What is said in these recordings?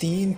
3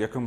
1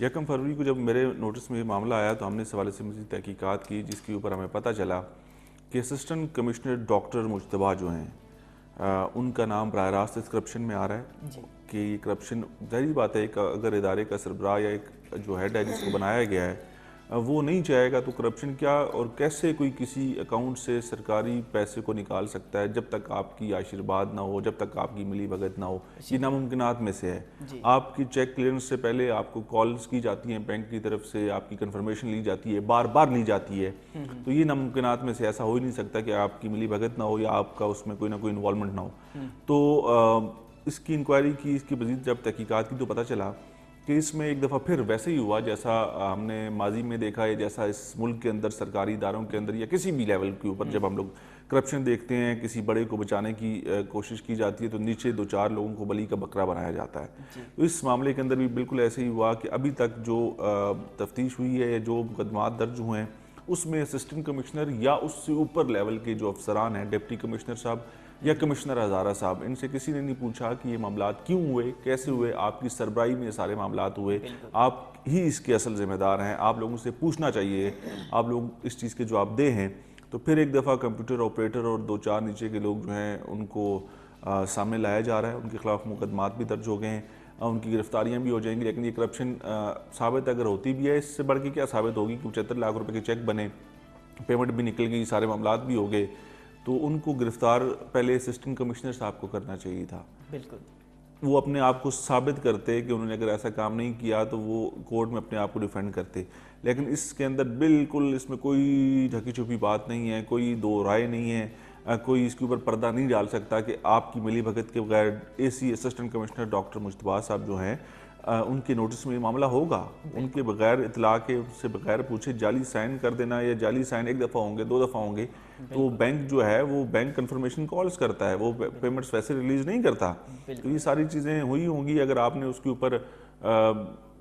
یکم فروری کو جب میرے نوٹس میں یہ معاملہ آیا تو ہم نے اس حوالے سے مزید تحقیقات کی، جس کے اوپر ہمیں پتہ چلا کہ اسسٹنٹ کمشنر ڈاکٹر مجتبیٰ جو ہیں ان کا نام براہ راست اس کرپشن میں آ رہا ہے کہ یہ کرپشن ظاہری بات ہے کہ اگر ادارے کا سربراہ یا ایک جو ہیڈ ہے جس کو بنایا گیا ہے وہ نہیں چاہے گا تو کرپشن کیا اور کیسے کوئی کسی اکاؤنٹ سے سرکاری پیسے کو نکال سکتا ہے جب تک آپ کی آشرواد نہ ہو، جب تک آپ کی ملی بھگت نہ ہو. یہ ناممکنات میں سے ہے. آپ کی چیک کلیئرنس سے پہلے آپ کو کالز کی جاتی ہیں بینک کی طرف سے، آپ کی کنفرمیشن لی جاتی ہے، بار بار لی جاتی ہے. تو یہ ناممکنات میں سے ایسا ہو ہی نہیں سکتا کہ آپ کی ملی بھگت نہ ہو یا آپ کا اس میں کوئی نہ کوئی انوالومنٹ نہ ہو. تو اس کی انکوائری کی، اس کی مزید جب تحقیقات کی تو پتہ چلا کہ اس میں ایک دفعہ پھر ویسے ہی ہوا جیسا ہم نے ماضی میں دیکھا ہے، جیسا اس ملک کے اندر سرکاری اداروں کے اندر یا کسی بھی لیول کے اوپر جب ہم لوگ کرپشن دیکھتے ہیں، کسی بڑے کو بچانے کی کوشش کی جاتی ہے تو نیچے دو چار لوگوں کو بلی کا بکرا بنایا جاتا ہے. تو اس معاملے کے اندر بھی بالکل ایسے ہی ہوا کہ ابھی تک جو تفتیش ہوئی ہے، جو مقدمات درج ہوئے ہیں، اس میں اسسٹنٹ کمشنر یا اس سے اوپر لیول کے جو افسران ہیں، ڈپٹی کمشنر صاحب یا کمشنر ہزارہ صاحب، ان سے کسی نے نہیں پوچھا کہ یہ معاملات کیوں ہوئے، کیسے ہوئے، آپ کی سربراہی میں یہ سارے معاملات ہوئے، آپ ہی اس کے اصل ذمہ دار ہیں، آپ لوگوں سے پوچھنا چاہیے، آپ لوگ اس چیز کے جواب دہ ہیں. تو پھر ایک دفعہ کمپیوٹر آپریٹر اور دو چار نیچے کے لوگ جو ہیں ان کو سامنے لایا جا رہا ہے، ان کے خلاف مقدمات بھی درج ہو گئے ہیں، ان کی گرفتاریاں بھی ہو جائیں گی. لیکن یہ کرپشن ثابت اگر ہوتی بھی ہے، اس سے بڑھ کے کیا ثابت ہوگی کہ 75 لاکھ روپے کے چیک بنے، پیمنٹ بھی نکل گئی، سارے معاملات بھی ہو گئے. تو ان کو گرفتار پہلے اسسٹنٹ کمشنر صاحب کو کرنا چاہیے تھا. بالکل وہ اپنے آپ کو ثابت کرتے کہ انہوں نے اگر ایسا کام نہیں کیا تو وہ کورٹ میں اپنے آپ کو ڈیفینڈ کرتے. لیکن اس کے اندر بالکل اس میں کوئی ڈھکی چھپی بات نہیں ہے، کوئی دو رائے نہیں ہے، کوئی اس کے اوپر پردہ نہیں ڈال سکتا کہ آپ کی ملی بھگت کے بغیر AC assistant commissioner doctor Mujtaba صاحب جو ہیں ان کے نوٹس میں یہ معاملہ ہوگا. ان کے بغیر اطلاع کے، ان سے بغیر پوچھے جعلی سائن کر دینا، یا جعلی سائن ایک دفعہ ہوں گے، دو دفعہ ہوں گے، تو بینک جو ہے وہ بینک کنفرمیشن کالز کرتا ہے، وہ پیمنٹس ویسے ریلیز نہیں کرتا. تو یہ ساری چیزیں ہوئی ہوں گی. اگر آپ نے اس کے اوپر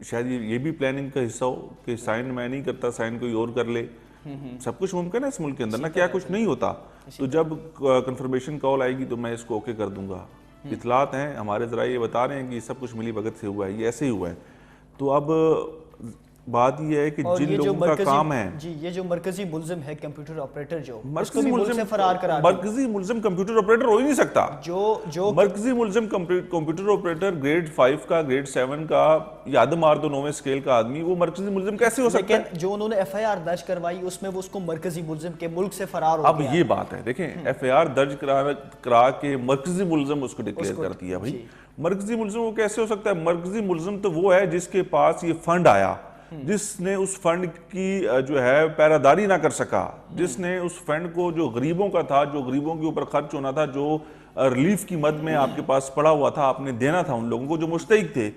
شاید یہ بھی پلاننگ کا حصہ ہو کہ سائن میں نہیں کرتا، سائن کوئی اور کر لے. سب کچھ ممکن ہے اس ملک کے اندر نا، کیا کچھ نہیں ہوتا. تو جب کنفرمیشن کال آئے گی تو میں اس کو اوکے کر دوں گا. اطلاعات ہیں، ہمارے ذرائع یہ بتا رہے ہیں کہ یہ سب کچھ ملی بھگت سے ہوا ہے، یہ ایسے ہی ہوا ہے. تو اب بات یہ ہے کہ جن لوگوں کا کام ہے، جی یہ جو مرکزی ملزم ہے کمپیوٹر آپریٹر، جو مرکزی ملزم کمپیوٹر آپریٹر ہو ہی نہیں سکتا. جو مرکزی ملزم کمپیوٹر آپریٹر گریڈ 5 کا، گریڈ 7 کا، یاد مار دو 9ویں اسکیل کا آدمی، وہ مرکزی ملزم کیسے ہو سکتا ہے؟ لیکن جو انہوں نے FIR درج کروائی اس میں وہ اس کو مرکزی ملزم کے ملک سے فرار ہو گیا. اب یہ بات ہے، دیکھیں FIR درج کرا کے مرکزی ملزم اس کو ڈکلیئر کر دیا. بھائی مرکزی ملزم وہ کیسے ہو سکتا ہے؟ مرکزی ملزم تو وہ ہے جس کے پاس یہ فنڈ آیا، جس نے اس فنڈ کی جو ہے پیراداری نہ کر سکا، جس نے اس فنڈ کو جو غریبوں کا تھا، جو غریبوں کے اوپر خرچ ہونا تھا، جو ریلیف کی مد میں آپ کے پاس پڑا ہوا تھا، آپ نے دینا تھا ان لوگوں کو جو مستحق تھے.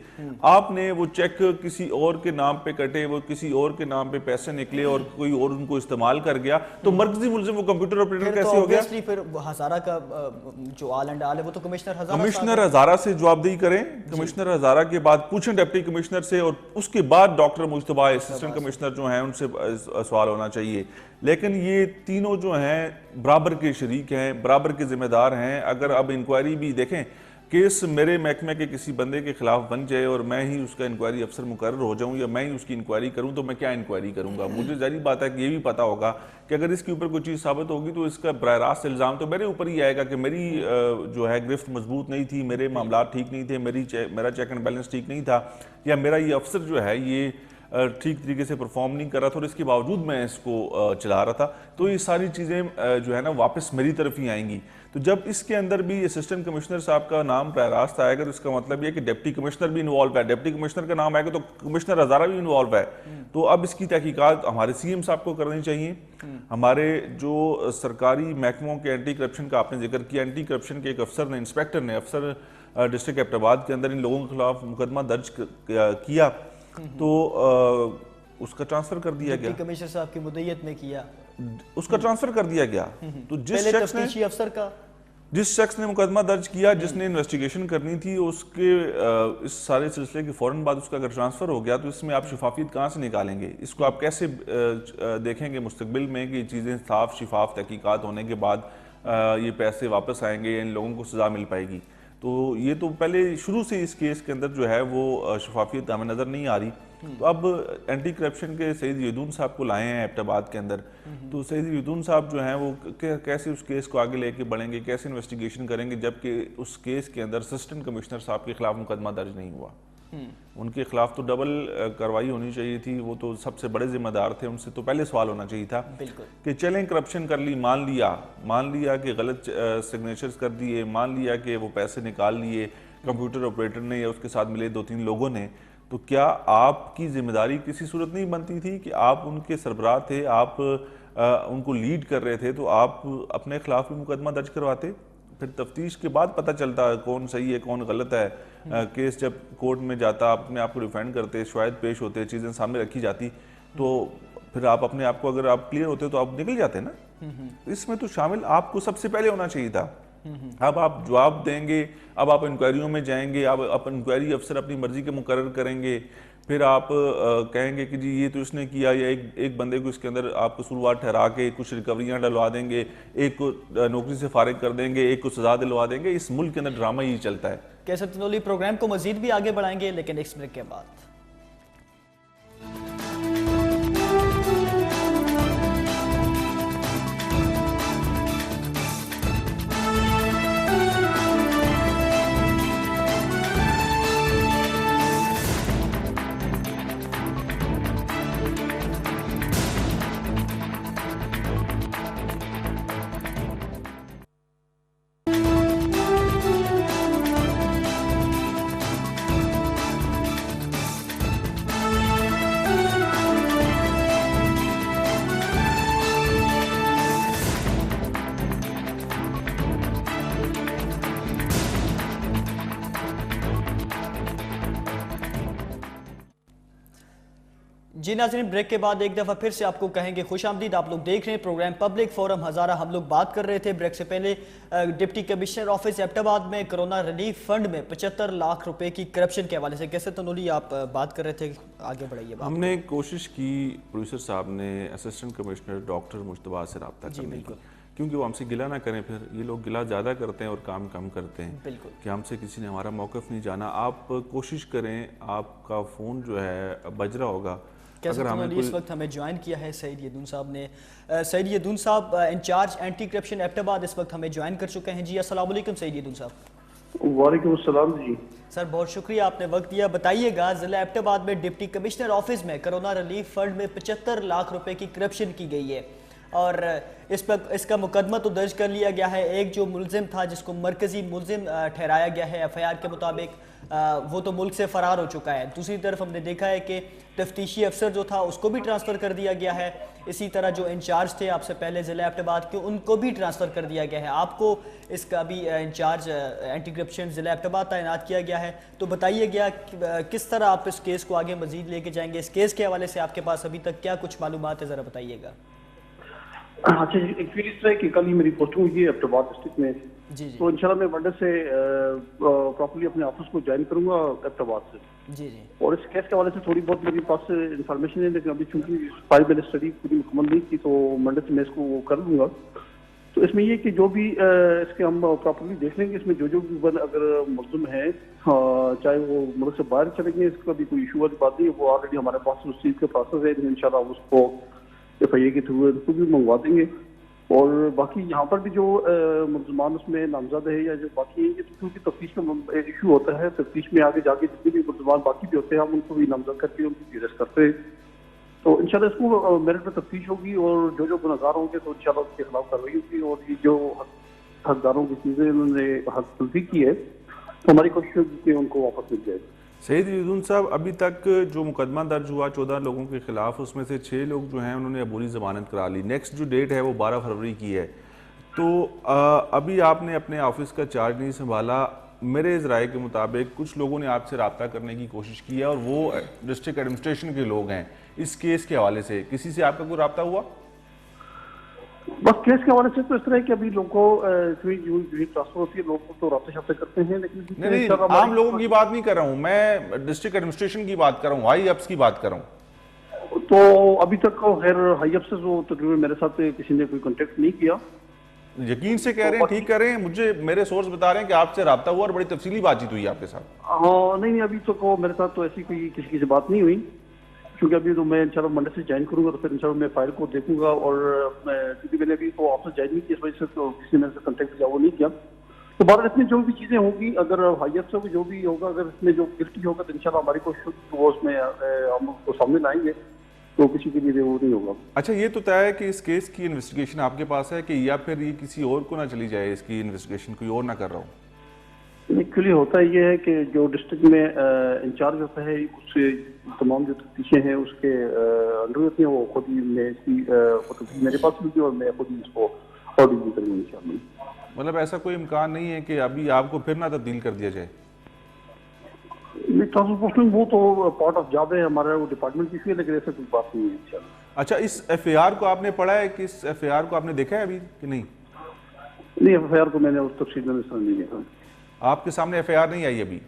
آپ نے وہ چیک کسی اور کے نام پہ کٹے، وہ کسی اور کے نام پہ پیسے نکلے اور کوئی اور ان کو استعمال کر گیا، تو مرکزی ملزم وہ کمپیوٹر آپریٹر کیسے ہو گیا؟ پھر ہزارہ کا جو آل اینڈ آل ہے وہ تو کمشنر ہزارہ سے جواب دہی کریں. کمشنر ہزارہ کے بعد پوچھیں ڈپٹی کمشنر سے، اور اس کے بعد ڈاکٹر مجتبیٰ اسسٹنٹ کمشنر جو ہیں ان سے سوال ہونا چاہیے. لیکن یہ تینوں جو ہیں برابر کے شریک ہیں، برابر کے ذمہ دار ہیں. اگر اب انکوائری بھی دیکھیں، کیس میرے محکمے کے کسی بندے کے خلاف بن جائے اور میں ہی اس کا انکوائری افسر مقرر ہو جاؤں یا میں ہی اس کی انکوائری کروں، تو میں کیا انکوائری کروں گا؟ مجھے ظاہری بات ہے کہ یہ بھی پتا ہوگا کہ اگر اس کے اوپر کوئی چیز ثابت ہوگی تو اس کا براہ راست الزام تو میرے اوپر ہی آئے گا کہ میری جو ہے گرفت مضبوط نہیں تھی، میرے معاملات ٹھیک نہیں تھے، میرا چیک اینڈ بیلنس ٹھیک نہیں تھا، یا میرا یہ افسر جو ہے یہ ٹھیک طریقے سے پرفارم نہیں کر رہا تھا اور اس کے باوجود میں اس کو چلا رہا تھا. تو یہ ساری چیزیں جو ہے نا واپس میری طرف ہی آئیں گی. تو جب اس کے اندر بھی اسسٹنٹ کمشنر صاحب کا نام براہ راست آئے گا تو اس کا مطلب یہ کہ ڈپٹی کمشنر بھی انوالو ہے. ڈپٹی کمشنر کا نام آئے گا تو کمشنر ہزارہ بھی انوالو ہے. تو اب اس کی تحقیقات ہمارے CM صاحب کو کرنی چاہیے. ہمارے جو سرکاری محکموں کے اینٹی کرپشن کا آپ نے ذکر کیا، اینٹی کرپشن کے ایک افسر نے، انسپیکٹر نے، افسر ڈسٹرکٹ ایبٹ آباد کے اندر ان لوگوں کے خلاف مقدمہ درج کیا تو اس کا ٹرانسفر کر دیا گیا. ڈپٹی کمشنر صاحب کی مدعیت میں کیا، اس کا ٹرانسفر کر دیا گیا. تو جس شخص نے مقدمہ درج کیا، جس نے انویسٹیگیشن کرنی تھی، اس کے اس سارے سلسلے کے فوراً بعد اس کا اگر ٹرانسفر ہو گیا تو اس میں آپ شفافیت کہاں سے نکالیں گے؟ اس کو آپ کیسے دیکھیں گے مستقبل میں کہ یہ چیزیں صاف شفاف تحقیقات ہونے کے بعد یہ پیسے واپس آئیں گے یا ان لوگوں کو سزا مل پائے گی؟ تو یہ تو پہلے شروع سے اس کیس کے اندر جو ہے وہ شفافیت ہمیں نظر نہیں آ رہی. تو اب اینٹی کرپشن کے سعید یدون صاحب کو لائے ہیں ایبٹ آباد کے اندر. تو سعید یدون صاحب جو ہیں وہ کیسے اس کیس کو آگے لے کے بڑھیں گے, کیسے انویسٹیگیشن کریں گے, جبکہ اس کیس کے اندر اسسٹنٹ کمشنر صاحب کے خلاف مقدمہ درج نہیں ہوا. ان کے خلاف تو ڈبل کارروائی ہونی چاہیے تھی, وہ تو سب سے بڑے ذمہ دار تھے, ان سے تو پہلے سوال ہونا چاہیے تھا کہ چلیں کرپشن کر لی, مان لیا کہ غلط سگنیچرز کر دیے, مان لیا کہ وہ پیسے نکال لیے کمپیوٹر آپریٹر نے یا اس کے ساتھ ملے 2-3 لوگوں نے, تو کیا آپ کی ذمہ داری کسی صورت نہیں بنتی تھی کہ آپ ان کے سربراہ تھے, آپ ان کو لیڈ کر رہے تھے, تو آپ اپنے خلاف بھی مقدمہ درج کرواتے؟ پھر تفتیش کے بعد پتہ چلتا کون صحیح ہے کون غلط ہے. کیس جب کورٹ میں جاتا, اپنے آپ کو ڈیفینڈ کرتے, شواہد پیش ہوتے, چیزیں سامنے رکھی جاتی, تو پھر آپ اپنے آپ کو اگر آپ کلیئر ہوتے تو آپ نکل جاتے نا. اس میں تو شامل آپ کو سب سے پہلے ہونا چاہیے تھا. اب آپ جواب دیں گے, اب آپ انکوائریوں میں جائیں گے, اب انکوائری افسر اپنی مرضی کے مقرر کریں گے, پھر آپ کہیں گے کہ جی یہ تو اس نے کیا, یا ایک بندے کو اس کے اندر آپ قصوروار ٹھہرا کے کچھ ریکوریاں ڈلوا دیں گے, ایک کو نوکری سے فارغ کر دیں گے, ایک کو سزا دلوا دیں گے. اس ملک کے اندر ڈرامہ ہی چلتا ہے. کیسر تنولی پروگرام کو مزید بھی آگے بڑھائیں گے لیکن ایک بریک کے بعد. جی ناظرین, بریک کے بعد ایک دفعہ پھر سے آپ کو کہیں گے خوش آمدید. آپ لوگ دیکھ رہے ہیں پروگرام پبلک فورم ہزارہ. ہم لوگ بات کر رہے تھے بریک سے پہلے ڈپٹی کمشنر آفس ایبٹ آباد میں کرونا ریلیف فنڈ میں 75 لاکھ روپے کی کرپشن کے حوالے سے. کیسے تنولی آپ بات کر رہے تھے, آگے بڑھائیے. ہم نے کوشش کی, پروڈیوسر صاحب نے, اسسٹنٹ کمشنر ڈاکٹر مجتبیٰ سے رابطہ کرنے کی, کیونکہ وہ ہم سے گلہ نہ کریں. پھر یہ لوگ گلہ زیادہ کرتے ہیں اور کام کم کرتے ہیں کہ ہم سے کسی نے ہمارا موقف نہیں جانا. آپ کوشش کریں, آپ کا فون جو ہے بج رہا ہوگا. کیسے تنولی اس وقت ہمیں جوائن کیا ہے سعید یدون صاحب نے. سعید یدون صاحب انچارج اینٹی کرپشن ایبٹ آباد اس وقت ہمیں جوائن کر چکے ہیں. جی السلام علیکم سعید یدون صاحب. وعلیکم السلام. جی سر بہت شکریہ آپ نے وقت دیا. بتائیے گا ضلع ایبٹ آباد میں ڈپٹی کمشنر آفس میں کرونا ریلیف فنڈ میں 75 لاکھ روپے کی کرپشن کی گئی ہے اور اس کا مقدمہ تو درج کر لیا گیا ہے. ایک جو ملزم تھا جس کو مرکزی ملزم ٹھہرایا گیا ہے ایف آئی آر کے مطابق, وہ تو ملک سے فرار ہو چکا ہے. دوسری طرف ہم نے دیکھا ہے کہ تفتیشی افسر جو تھا اس کو بھی ٹرانسفر کر دیا گیا ہے. اسی طرح جو انچارج تھے آپ سے پہلے ضلع ایبٹ آباد کے, ان کو بھی ٹرانسفر کر دیا گیا ہے. آپ کو اس کا بھی انچارج اینٹی کرپشن ضلع ایبٹ آباد تعینات کیا گیا ہے. تو بتائیے گیا کس طرح آپ اس کیس کو آگے مزید لے کے جائیں گے. اس کیس کے حوالے سے آپ کے پاس ابھی تک کیا کچھ معلومات ہے, ذرا بتائیے گا. اچھا جی, ایکچولی اس طرح کہ کل ہی میری پوسٹنگ ہوئی ہے ایبٹ آباد ڈسٹرکٹ میں, تو انشاءاللہ میں منڈے سے پراپرلی اپنے آفس کو جوائن کروں گا ایبٹ آباد سے. جی جی. اور اس کیس کے حوالے سے تھوڑی بہت میرے پاس انفارمیشن ہے, لیکن ابھی چونکہ فائل میں نے اسٹڈی پوری مکمل نہیں کی, تو منڈے سے میں اس کو کر لوں گا. تو اس میں یہ کہ جو بھی اس کے ہم پراپرلی دیکھ لیں گے, اس میں جو بھی اگر ملزم ہیں چاہے وہ ملک سے باہر چلے گئے, اس کا بھی کوئی ایشو والی بات نہیں ہے. وہ آلریڈی ہمارے پاس اس چیز کا پروسیس ہے, انشاءاللہ اس کو ایف آئی اے کے تھرو اس کو بھی منگوا دیں گے. اور باقی یہاں پر بھی جو ملزمان اس میں نامزد ہے یا جو باقی ہیں, یہ تو کیونکہ تفتیش کا ایشو ہوتا ہے, تفتیش میں آگے جا کے جتنے بھی ملزمان باقی بھی ہوتے ہیں ہم ان کو بھی نامزد کر کے ان کی اریسٹ کرتے ہیں. تو انشاءاللہ اس کو میرٹ میں تفتیش ہوگی اور جو گنہگار ہوں گے تو انشاءاللہ اس کے خلاف کارروائی ہوگی. اور یہ جو حقداروں کی چیزیں انہوں نے حق تلفی کی ہے, تو ہماری کوشش ہوگی کہ ان کو واپس مل جائے. سعید یدون صاحب, ابھی تک جو مقدمہ درج ہوا 14 لوگوں کے خلاف, اس میں سے 6 لوگ جو ہیں انہوں نے عبوری ضمانت کرا لی. نیکسٹ جو ڈیٹ ہے وہ 12 فروری کی ہے. تو ابھی آپ نے اپنے آفس کا چارج نہیں سنبھالا. میرے ذرائع کے مطابق کچھ لوگوں نے آپ سے رابطہ کرنے کی کوشش کی ہے اور وہ ڈسٹرکٹ ایڈمنسٹریشن کے لوگ ہیں. اس کیس کے حوالے سے کسی سے آپ کا کوئی رابطہ ہوا؟ بس کیس کے حوالے سے تو اس طرح ہے کہ ابھی لوگوں کو ٹرانسفر ہوتی ہے, لوگ تو رابطے شابطے کرتے ہیں, لیکن نہیں, عام لوگوں کی بات نہیں کر رہا ہوں میں, ڈسٹرکٹ ایڈمنسٹریشن کی بات کر رہا ہوں, ہائی اپس کی بات کر رہا ہوں. تو ابھی تک خیر ہائی اپ سے جو تقریباً میرے ساتھ کسی نے کوئی کانٹیکٹ نہیں کیا, یقین سے کہہ رہے ہیں ٹھیک کر رہے ہیں؟ مجھے میرے سورس بتا رہے ہیں کہ آپ سے رابطہ ہوا اور بڑی تفصیلی بات چیت ہوئی آپ کے ساتھ. ہاں نہیں ابھی تو میرے ساتھ تو ایسی کوئی کسی سے بات نہیں ہوئی، کیونکہ ابھی تو میں انشاءاللہ منڈے سے جوائن کروں گا، تو پھر انشاءاللہ میں فائل کو دیکھوں گا، اور کیونکہ میں نے ابھی تو آپ سے جوائن نہیں کی اس وجہ سے تو کسی نے سے کنٹیکٹ کیا وہ نہیں کیا. تو بہرحال اس میں جو بھی چیزیں ہوں گی، اگر ہائیت سے جو بھی ہوگا، اگر اس میں جو گلٹی ہوگا تو انشاءاللہ ہماری کوشش وہ اس میں ہم کو سامنے لائیں گے، تو کسی کے لیے وہ نہیں ہوگا. اچھا یہ تو طے ہے کہ اس کیس کی انویسٹیگیشن آپ کے پاس ہے کہ یا پھر یہ کسی اور کو نہ چلی جائے، اس کی انویسٹیگیشن کوئی اور نہ کر رہا ہوں؟ ایکچولی ہوتا یہ ہے کہ جو ڈسٹرکٹ میں انچارج ہوتا ہے، اس سے تمام جو تفتیشیں ہیں اس کے انڈر ہوتی ہیں، وہ خود ہی میں اس کی تفتیش میرے پاس ہوگی اور میں خود ہی اس کو آڈٹ بھی کروں گا انشاءاللہ. مطلب ایسا کوئی امکان نہیں ہے کہ ابھی آپ کو پھر نہ تبدیل کر دیا جائے؟ نہیں، ٹرانسفر پوسٹنگ وہ تو پارٹ آف جاب ہے ہمارا، وہ ڈپارٹمنٹ کی ہے، لیکن ایسا کوئی بات نہیں ہے انشاءاللہ. اچھا اس ایف اے آر کو آپ نے پڑھا ہے کہ اس ایف اے آر کو آپ نے دیکھا ہے ابھی کہ نہیں؟ نہیں، ایف آئی آر کو میں نے اس تفصیل میں نہیں دیکھا. آپ کے سامنے ایف اے آر نہیں آئی ابھی؟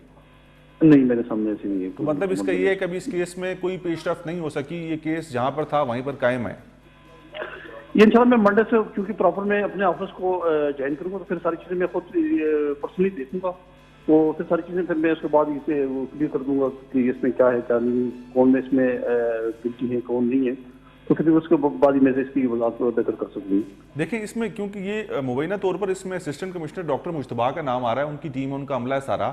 نہیں، میرے سامنے ایسی نہیں ہے. تو مطلب اس کا یہ ہے کہ ابھی اس کیس میں کوئی پیش رفت نہیں ہو سکی، یہ کیس جہاں پر تھا وہیں پر قائم ہے؟ یہ انشاءاللہ میں منڈے سے کیونکہ پراپر میں اپنے آفس کو جوائن کروں گا، تو پھر ساری چیزیں میں خود پرسنلی دیکھوں گا، تو پھر ساری چیزیں پھر میں اس کے بعد اسے وہ کلیئر کر دوں گا کہ اس میں کیا ہے کیا نہیں، کون میں اس میں گلٹی ہے کون نہیں ہے، تو پھر اس کے بعد ہی میں اس کی وضاحت بہتر کر سکوں. دیکھیں اس میں کیونکہ یہ مبینہ طور پر اس میں اسسٹنٹ کمشنر ڈاکٹر مجتبیٰ کا نام آ رہا ہے، ان کی ٹیم ان کا عملہ ہے سارا،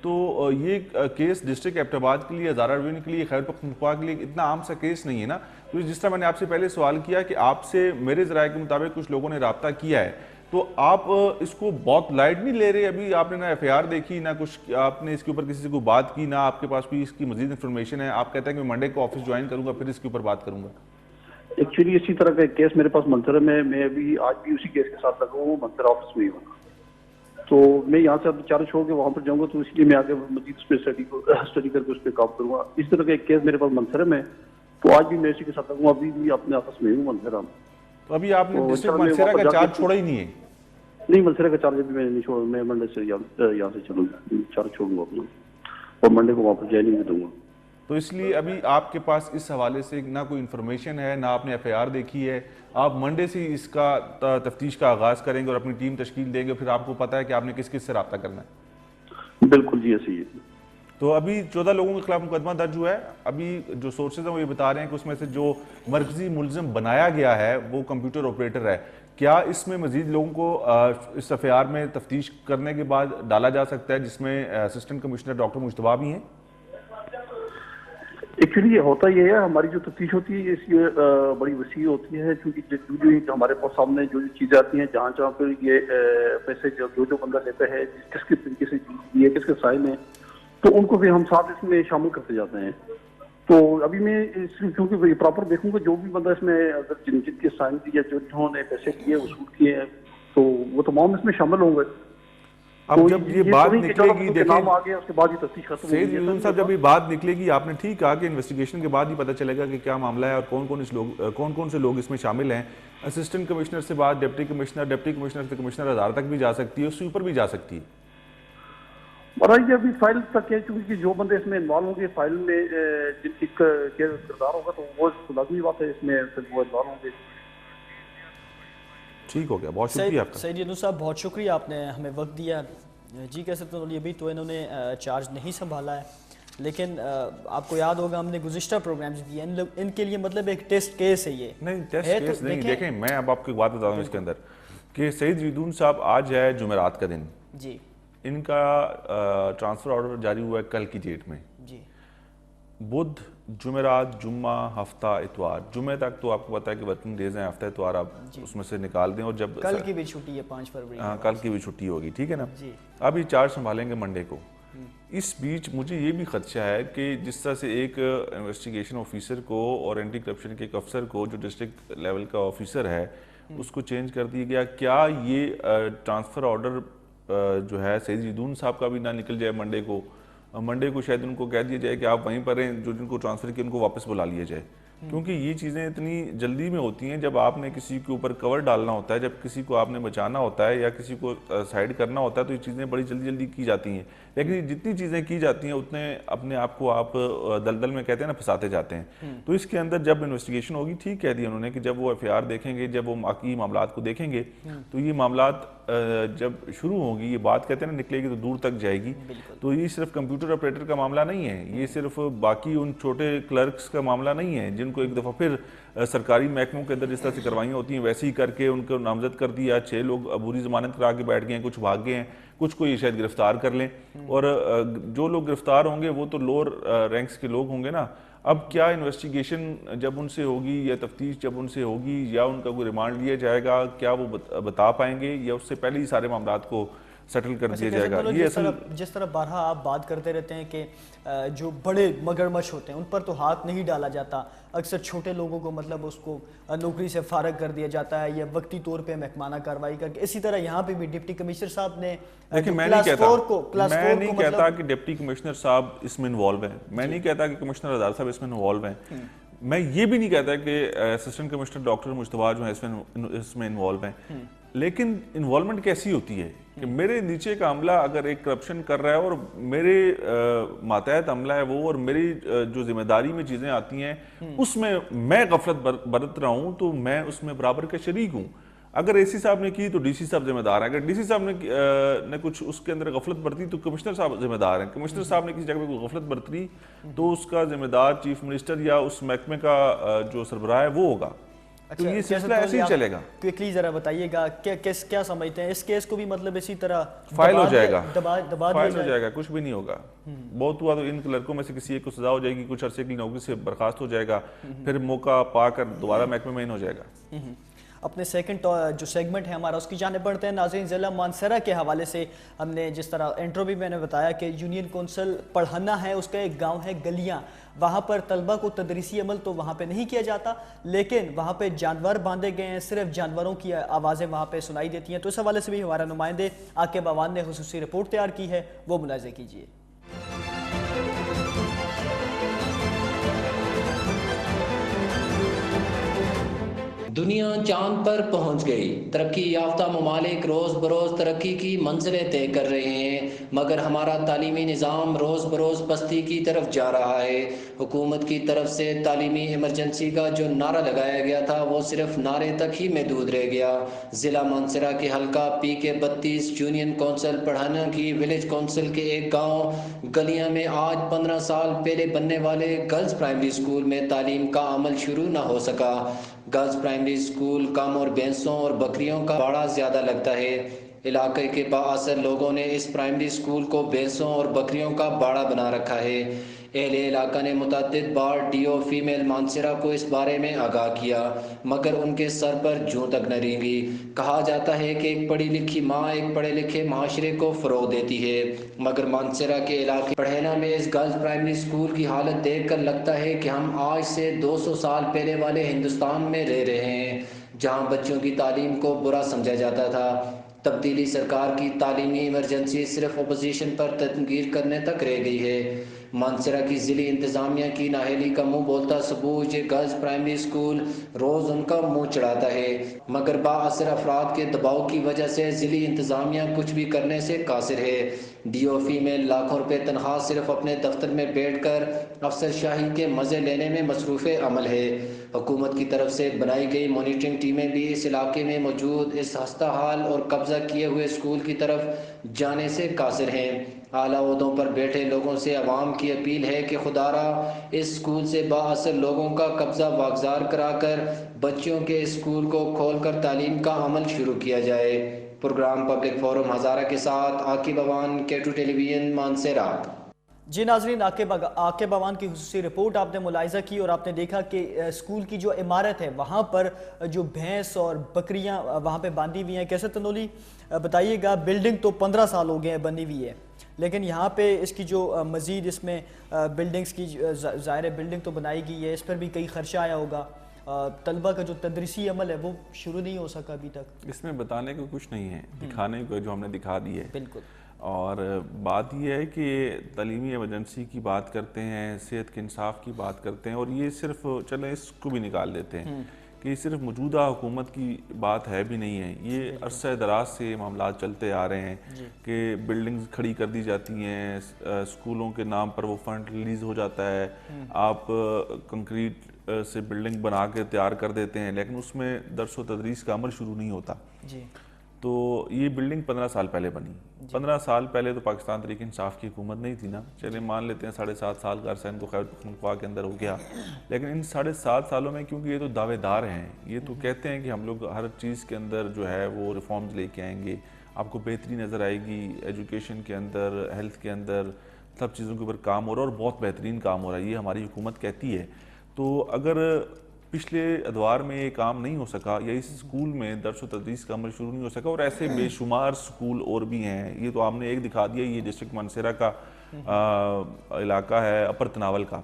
تو یہ کیس ڈسٹرکٹ ایبٹ آباد کے لیے، ہزارہ ڈویژن کے لیے، خیبر پختونخوا کے لیے اتنا عام سا کیس نہیں ہے نا. تو جس طرح میں نے آپ سے پہلے سوال کیا کہ آپ سے میرے ذرائع کے مطابق کچھ لوگوں نے رابطہ کیا ہے، تو آپ اس کو بہت لائٹ نہیں لے رہے؟ ابھی آپ نے نہ ایف اے آر دیکھی، نہ کچھ آپ نے اس کے اوپر کسی سے کوئی بات کی، نہ آپ کے پاس کوئی اس کی مزید انفارمیشن ہے. آپ کہتے ہیں کہ میں منڈے کو آفس جوائن کروں گا پھر اس کے اوپر بات کروں گا. ایکچولی اسی طرح کا کیس میرے پاس منتھرا میں ابھی آج بھی اسی کیس کے ساتھ لگا ہوں، منتھرا آفس میں ہی ہوں، تو میں یہاں سے اب چارج چھوڑ کے وہاں پر جاؤں گا، تو اس لیے میں آگے مزید اس پہ اسٹڈی کر کے اس پہ کام کروں گا. اس طرح کا ایک کیس میرے پاس منتھرا میں، تو آج بھی میں اسی کے ساتھ لگوں گا، ابھی بھی اپنے آفس میں ہوں منتھرا. تو ابھی آپ نے ڈسٹرکٹ منصیرہ کا چارج چھوڑا ہی نہیں ہے؟ نہیں، منصیرہ کا چارج ابھی میں نہیں چھوڑا، میں منڈے سے یہاں سے چلوں گا، چارج چھوڑوں گا اپنا، اور منڈے کو وہاں پر جوائننگ بھی دوں گا. تو اس لیے ابھی آپ کے پاس اس حوالے سے نہ کوئی انفارمیشن ہے، نہ آپ نے ایف اے آر دیکھی ہے. آپ منڈے سے اس کا تفتیش کا آغاز کریں گے اور اپنی ٹیم تشکیل دیں گے، پھر آپ کو پتہ ہے کہ آپ نے کس کس سے رابطہ کرنا ہے. بالکل جی، ایسے ہی ہے. تو ابھی 14 لوگوں کے خلاف مقدمہ درج ہوا ہے. ابھی جو سورسز ہیں وہ یہ بتا رہے ہیں کہ اس میں سے جو مرکزی ملزم بنایا گیا ہے وہ کمپیوٹر آپریٹر ہے. کیا اس میں مزید لوگوں کو اس ایف اے آر میں تفتیش کرنے کے بعد ڈالا جا سکتا ہے، جس میں اسسٹنٹ کمشنر ڈاکٹر مجتبیٰ بھی ہیں؟ ایکچولی یہ ہوتا یہ ہے، ہماری جو تفتیش ہوتی ہے اس یہ بڑی وسیع ہوتی ہے، کیونکہ جو ہمارے پاس سامنے جو چیزیں آتی ہیں، جہاں پہ یہ پیسے جو بندہ لیتا ہے، کس کس طریقے سے دیے، کس کے سائن ہیں، تو ان کو بھی ہم ساتھ اس میں شامل کرتے جاتے ہیں. تو ابھی میں کیونکہ پراپر دیکھوں گا جو بھی بندہ اس میں اگر جن کے سائن دیے، جنہوں نے پیسے دیے وصول کیے ہیں، تو وہ تمام اس میں شامل ہوں گے. اب جب یہ بات نکلے گی، دیکھیں سید یوسف صاحب، جب یہ بات نکلے گی، آپ نے ٹھیک کہا کہ انویسٹیگیشن کے بعد ہی پتہ چلے گا کہ کیا معاملہ ہے اور کون کون سے لوگ اس میں شامل ہیں. اسسٹنٹ کمشنر سے بات ڈپٹی کمشنر سے کمشنر ہزار تک بھی جا سکتی ہے، اس سے اوپر بھی جا سکتی ہے. اور یہ ابھی فائل تک ہے، کیونکہ جو بندے اس میں انوالو ہوں گے فائل میں جن کی کردار ہوگا، تو وہ لازمی بات ہے اس میں پھر وہ انوالو ہوں گے. ٹھیک ہو گیا، بہت شکریہ آپ کا. سید یونس صاحب بہت شکریہ، آپ نے ہمیں وقت دیا. جی کہہ سکتے ہیں ابھی تو انہوں نے چارج نہیں سنبھالا ہے، لیکن آپ کو یاد ہوگا ہم نے گزشتہ پروگرامز بھی ان کے لیے مطلب ایک ٹیسٹ کیس ہے. یہ نہیں ٹیسٹ کیس نہیں، دیکھیں میں اب آپ کو ایک بات بتا دوں اس کے اندر کہ سید ریدون صاحب آج ہے جمعرات کا دن جی، ان کا ٹرانسفر آرڈر جاری ہوا ہے کل کی ڈیٹ میں جی. بدھ، جمعرات، جمعہ، ہفتہ، اتوار، جمعہ تک تو آپ کو پتا ہے کہ ورکنگ ڈیز ہیں، ہفتہ اتوار آپ اس میں سے نکال دیں، اور جب کل کی بھی چھٹی ہے 5 فروری. ہاں کل کی بھی چھٹی ہوگی، ٹھیک ہے نا. جی. اب یہ چارج سنبھالیں گے منڈے کو. اس بیچ مجھے یہ بھی خدشہ ہے کہ جس طرح سے ایک انویسٹیگیشن آفیسر کو اور اینٹی کرپشن کے ایک افسر کو جو ڈسٹرکٹ لیول کا آفیسر ہے اس کو چینج کر دیا گیا، کیا یہ ٹرانسفر آرڈر جو ہے سید ریدون صاحب کا بھی نہ نکل جائے منڈے کو شاید ان کو کہہ دیا جائے کہ آپ وہیں پر ہیں، جو جن کو ٹرانسفر کیا ان کو واپس بلا لیا جائے. کیونکہ یہ چیزیں اتنی جلدی میں ہوتی ہیں. جب آپ نے کسی کے اوپر کور ڈالنا ہوتا ہے, جب کسی کو آپ نے بچانا ہوتا ہے یا کسی کو سائڈ کرنا ہوتا ہے, تو یہ چیزیں بڑی جلدی کی جاتی ہیں. لیکن جتنی چیزیں کی جاتی ہیں اتنے اپنے آپ کو آپ دلدل میں کہتے ہیں نا پھنساتے جاتے ہیں. تو اس کے اندر جب انویسٹیگیشن ہوگی, ٹھیک کہہ دیا انہوں نے کہ جب وہ ایف آئی آر دیکھیں گے, جب وہ باقی معاملات کو دیکھیں گے, تو یہ معاملات جب شروع ہوں گی, یہ بات کہتے ہیں نا نکلے گی تو دور تک جائے گی. تو یہ صرف کمپیوٹر آپریٹر کا معاملہ نہیں ہے, یہ صرف باقی ان چھوٹے کلرکس کا معاملہ نہیں ہے جن کو ایک دفعہ پھر سرکاری محکموں کے اندر جس طرح سے کروائیاں ہوتی ہیں ویسے ہی کر کے ان کو نامزد کر دیا. 6 لوگ عبوری ضمانت کرا کے بیٹھ گئے ہیں, کچھ بھاگ گئے ہیں, کچھ کو یہ شاید گرفتار کر لیں. اور جو لوگ گرفتار ہوں گے وہ تو لوور رینکس کے لوگ ہوں گے نا. اب کیا انویسٹیگیشن جب ان سے ہوگی یا تفتیش جب ان سے ہوگی یا ان کا کوئی ریمانڈ لیا جائے گا, کیا وہ بتا پائیں گے یا اس سے پہلے ہی سارے معاملات کو سیٹل کر دیا جائے گا؟ یہ جس طرح بارہا آپ بات کرتے رہتے ہیں کہ جو بڑے مگرمچھ ہوتے ہیں ان پر تو ہاتھ نہیں ڈالا جاتا, اکثر چھوٹے لوگوں کو مطلب اس کو نوکری سے فارغ کر دیا جاتا ہے یا وقتی طور پہ محکمانہ کارروائی کر کے. اسی طرح یہاں پہ بھی ڈپٹی کمشنر صاحب نے دیکھیں, میں نہیں کہتا کہ ڈپٹی کمشنر صاحب اس میں انوالو ہیں, میں نہیں کہتا کہ کمشنر ہزار صاحب اس میں انوالو ہیں, میں یہ بھی نہیں کہتا کہ اسسٹنٹ کمشنر ڈاکٹر مجتبیٰ جو ہیں اس میں انوالو ہیں. لیکن انوالومنٹ کیسی ہوتی ہے کہ میرے نیچے کا عملہ اگر ایک کرپشن کر رہا ہے اور میرے ماتحت عملہ ہے وہ, اور میری جو ذمہ داری میں چیزیں آتی ہیں اس میں غفلت برت رہا ہوں, تو میں اس میں برابر کا شریک ہوں. اگر اے سی صاحب نے کی تو ڈی سی صاحب ذمہ دار ہیں, اگر ڈی سی صاحب نے کچھ اس کے اندر غفلت برتی تو کمشنر صاحب ذمہ دار ہیں, کمشنر صاحب نے کسی جگہ پہ کوئی غفلت برتی تو اس کا ذمہ دار چیف منسٹر یا اس محکمے کا جو سربراہ ہے وہ ہوگا. تو یہ سلسلہ ایسے ہی چلے گا. کوئکلی ذرا بتائیے گا کیا سمجھتے ہیں اس کیس کو بھی مطلب اسی طرح فائل ہو جائے گا, فائل ہو جائے گا, کچھ بھی نہیں ہوگا. بہت ہوا تو ان کلرکوں میں سے کسی ایک کو سزا ہو جائے گی, کچھ عرصے کی نوکری سے برخاست ہو جائے گا, پھر موقع پا کر دوبارہ محکمے میں ان ہو جائے گا. اپنے سیکنڈ جو سیگمنٹ ہے ہمارا اس کی جانب بڑھتے ہیں. ناظرین, ضلع مانسہرہ کے حوالے سے ہم نے جس طرح انٹرو بھی میں نے بتایا کہ یونین کونسل پڑھانا ہے, اس کا ایک گاؤں ہے گلیاں, وہاں پر طلبہ کو تدریسی عمل تو وہاں پہ نہیں کیا جاتا لیکن وہاں پہ جانور باندھے گئے ہیں, صرف جانوروں کی آوازیں وہاں پہ سنائی دیتی ہیں. تو اس حوالے سے بھی ہمارا نمائندے عاقب عوان نے خصوصی رپورٹ تیار کی ہے, وہ ملاحظہ کیجیے. دنیا چاند پر پہنچ گئی, ترقی یافتہ ممالک روز بروز ترقی کی منزلیں طے کر رہے ہیں, مگر ہمارا تعلیمی نظام روز بروز پستی کی طرف جا رہا ہے. حکومت کی طرف سے تعلیمی ایمرجنسی کا جو نعرہ لگایا گیا تھا وہ صرف نعرے تک ہی محدود رہ گیا. ضلع مانسہرہ کے حلقہ پی کے 32 یونین کونسل پڑھانا کی ولیج کونسل کے ایک گاؤں گلیاں میں آج 15 سال پہلے بننے والے گرلز پرائمری اسکول میں تعلیم کا عمل شروع نہ ہو سکا. گرلز پرائمری اسکول کم اور بھینسوں اور بکریوں کا باڑا زیادہ لگتا ہے. علاقے کے با اثر لوگوں نے اس پرائمری اسکول کو بھینسوں اور بکریوں کا باڑا بنا رکھا ہے. اہل علاقہ نے متعدد bar D O female Mansehra کو اس بارے میں آگاہ کیا مگر ان کے سر پر جوں تک نہ رینگی. کہا جاتا ہے کہ ایک پڑھی لکھی ماں ایک پڑھے لکھے معاشرے کو فروغ دیتی ہے, مگر مانسہرہ کے علاقے پڑھینا میں اس گرلز پرائمری اسکول کی حالت دیکھ کر لگتا ہے کہ ہم آج سے 200 سال پہلے والے ہندوستان میں رہ رہے ہیں جہاں بچوں کی تعلیم کو برا سمجھا جاتا تھا. تبدیلی سرکار کی تعلیمی ایمرجنسی صرف اپوزیشن پر تنقید کرنے تک رہ گئی ہے. مانسہرہ کی ضلعی انتظامیہ کی نااہلی کا منہ بولتا ثبوت یہ گرلز پرائمری اسکول روز ان کا منہ چڑھاتا ہے, مگر با اثر افراد کے دباؤ کی وجہ سے ضلعی انتظامیہ کچھ بھی کرنے سے قاصر ہے. ڈی او فیمیل لاکھوں روپے تنخواہ صرف اپنے دفتر میں بیٹھ کر افسر شاہی کے مزے لینے میں مصروف عمل ہے. حکومت کی طرف سے بنائی گئی مانیٹرنگ ٹیمیں بھی اس علاقے میں موجود اس ہستہ حال اور قبضہ کیے ہوئے اسکول کی طرف جانے سے قاصر ہیں. اعلیٰ عہدوں پر بیٹھے لوگوں سے عوام کی اپیل ہے کہ خدارا اس اسکول سے با اثر لوگوں کا قبضہ واگزار کرا کر بچیوں کے اسکول کو کھول کر تعلیم کا عمل شروع کیا جائے. پروگرام پبلک فورم ہزارہ کے ساتھ عاقب عوان K2 ٹیلی ویژن مانسہرہ. جی ناظرین, عاقب عوان کی خصوصی رپورٹ آپ نے ملاحظہ کی اور آپ نے دیکھا کہ اسکول کی جو عمارت ہے وہاں پر جو بھینس اور بکریاں وہاں پہ باندھی ہوئی ہیں. کیسے تنولی بتائیے گا, بلڈنگ تو 15 سال ہو گئے ہیں بنی ہوئی ہے لیکن یہاں پہ اس کی جو مزید اس میں بلڈنگز کی ظاہر ہے بلڈنگ تو بنائی گئی ہے, اس پر بھی کئی خرچہ آیا ہوگا, طلبہ کا جو تدریسی عمل ہے وہ شروع نہیں ہو سکا ابھی تک. اس میں بتانے کو کچھ نہیں ہے, دکھانے کو جو ہم نے دکھا دی ہے. بالکل. اور بات یہ ہے کہ تعلیمی ایمرجنسی کی بات کرتے ہیں, صحت کے انصاف کی بات کرتے ہیں, اور یہ صرف چلیں اس کو بھی نکال دیتے ہیں کہ یہ صرف موجودہ حکومت کی بات ہے بھی نہیں ہے, یہ عرصہ دراز سے معاملات چلتے آ رہے ہیں کہ بلڈنگز کھڑی کر دی جاتی ہیں, اسکولوں کے نام پر وہ فنڈ ریلیز ہو جاتا ہے, آپ کنکریٹ سے بلڈنگ بنا کے تیار کر دیتے ہیں, لیکن اس میں درس و تدریس کا عمل شروع نہیں ہوتا. تو یہ بلڈنگ 15 سال پہلے بنی. 15 سال پہلے تو پاکستان تحریک انصاف کی حکومت نہیں تھی نا, چلیں مان لیتے ہیں 7.5 سال کا عرصہ ان کو خیبر پختونخوا کے اندر ہو گیا, لیکن ان 7.5 سالوں میں کیونکہ یہ تو دعوے دار ہیں, یہ تو کہتے ہیں کہ ہم لوگ ہر چیز کے اندر جو ہے وہ ریفارمز لے کے آئیں گے, آپ کو بہتری نظر آئے گی, ایجوکیشن کے اندر, ہیلتھ کے اندر, سب چیزوں کے اوپر کام ہو رہا ہے اور بہت بہترین کام ہو رہا ہے, یہ ہماری حکومت کہتی ہے. تو اگر پچھلے ادوار میں یہ کام نہیں ہو سکا یا اس اسکول میں درس و تدریس کا عمل شروع نہیں ہو سکا, اور ایسے بے شمار اسکول اور بھی ہیں, یہ تو آپ نے ایک دکھا دیا, یہ ڈسٹرکٹ مانسیرہ کا علاقہ ہے اپر تناول کا,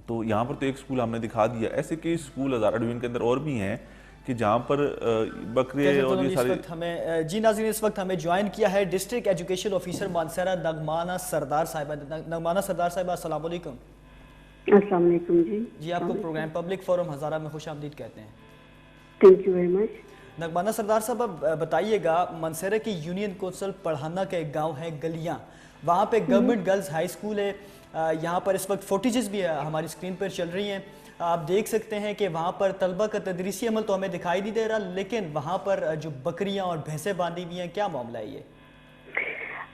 تو یہاں پر تو ایک اسکول ہم نے دکھا دیا, ایسے کئی اسکول ہزارہ ڈویژن کے اندر اور بھی ہیں کہ جہاں پر بکرے اور یہ سارے. ہمیں جی ناظرین اس وقت ہمیں جوائن کیا ہے ڈسٹرکٹ ایجوکیشن آفیسر مانسیرہ نغمانہ سردار صاحبہ. نغمانہ سردار صاحبہ السلام علیکم. السلام علیکم. جی آپ کو پروگرام پبلک فورم ہزارہ میں خوش آمدید کہتے ہیں. Thank you very much. نغمانہ سردار صاحب بتائیے گا, منسیرہ کی یونین کونسل پڑھانا کا ایک گاؤں ہے گلیاں, وہاں پہ گورنمنٹ گرلز ہائی اسکول ہے, یہاں پر اس وقت فوٹیجز بھی ہماری اسکرین پر چل رہی ہیں, آپ دیکھ سکتے ہیں کہ وہاں پر طلبہ کا تدریسی عمل تو ہمیں دکھائی نہیں دے رہا, لیکن وہاں پر جو بکریاں اور بھینسیں باندھی ہوئی ہیں, کیا معاملہ ہے یہ؟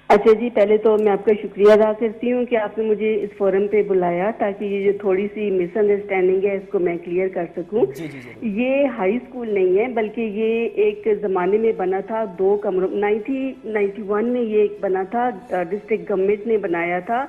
اچھا جی, پہلے تو میں آپ کا شکریہ ادا کرتی ہوں کہ آپ نے مجھے اس فورم پہ بلایا تاکہ یہ جو تھوڑی سی مس انڈرسٹینڈنگ ہے اس کو میں کلیئر کر سکوں. یہ ہائی اسکول نہیں ہے بلکہ یہ ایک زمانے میں بنا تھا 2 کمروں, 1991 میں یہ ایک بنا تھا, ڈسٹرکٹ گورنمنٹ نے بنایا تھا